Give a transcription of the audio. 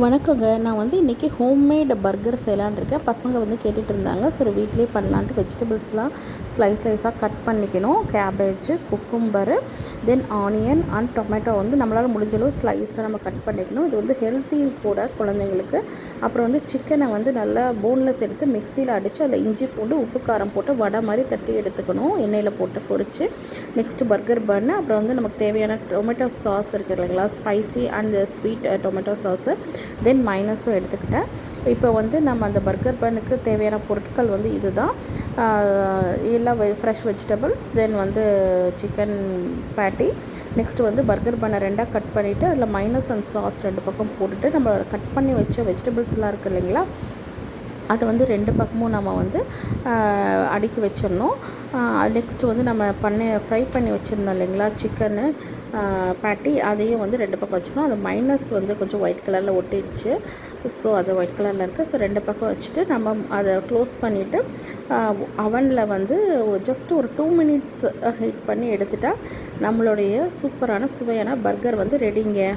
வணக்கங்க. நான் வந்து இன்றைக்கி ஹோம்மேட் பர்கர் செய்யலான்னு இருக்கேன். பசங்க வந்து கேட்டுட்டு இருந்தாங்க. சரி வீட்டிலே பண்ணலான்ட்டு வெஜிடபிள்ஸ்லாம் ஸ்லைஸாக கட் பண்ணிக்கணும். Cabbage, cucumber, then onion and tomato வந்து நம்மளால் முடிஞ்சளவு ஸ்லைஸாக நம்ம கட் பண்ணிக்கணும். இது வந்து ஹெல்த்தியும் கூட குழந்தைங்களுக்கு. அப்புறம் வந்து சிக்கனை வந்து நல்லா போன்லெஸ் எடுத்து மிக்சியில் அடித்து அதில் இஞ்சி பூண்டு உப்பு காரம் போட்டு வடை மாதிரி தட்டி எடுத்துக்கணும். எண்ணெயில் போட்டு பொரித்து நெக்ஸ்ட்டு பர்கர் பன்னு, அப்புறம் வந்து நமக்கு தேவையான டொமேட்டோ சாஸ் இருக்குது இல்லைங்களா, spicy and sweet tomato sauce, then மைனஸும் எடுத்துக்கிட்டேன். இப்போ வந்து நம்ம அந்த பர்கர் பன்னுக்கு தேவையான பொருட்கள் வந்து இது தான். எல்லாம் ஃப்ரெஷ் வெஜிடபிள்ஸ், தென் வந்து சிக்கன் பேட்டி, நெக்ஸ்ட்டு வந்து பர்கர் பன்னை ரெண்டாக கட் பண்ணிவிட்டு அதில் மைனஸ் அண்ட் சாஸ் ரெண்டு பக்கம் போட்டுட்டு நம்ம கட் பண்ணி வச்ச வெஜிடபிள்ஸ்லாம் இருக்குது இல்லைங்களா, அதை வந்து ரெண்டு பக்கமும் நம்ம வந்து அடுக்கி வச்சிடணும். நெக்ஸ்ட்டு வந்து நம்ம ஃப்ரை பண்ணி வச்சுருந்தோம் இல்லைங்களா சிக்கனு பேட்டி, அதையும் வந்து ரெண்டு பக்கம் வச்சுக்கணும். அது மைனஸ் வந்து கொஞ்சம் ஒயிட் கலரில் ஒட்டிடுச்சு. ஸோ அது ஒயிட் கலரில் இருக்குது. ஸோ ரெண்டு பக்கம் வச்சுட்டு நம்ம அதை க்ளோஸ் பண்ணிவிட்டு அவனில் வந்து ஜஸ்ட் ஒரு 2 மினிட்ஸ் ஹீட் பண்ணி எடுத்துட்டால் நம்மளுடைய சூப்பரான சுவையான பர்கர் வந்து ரெடிங்க.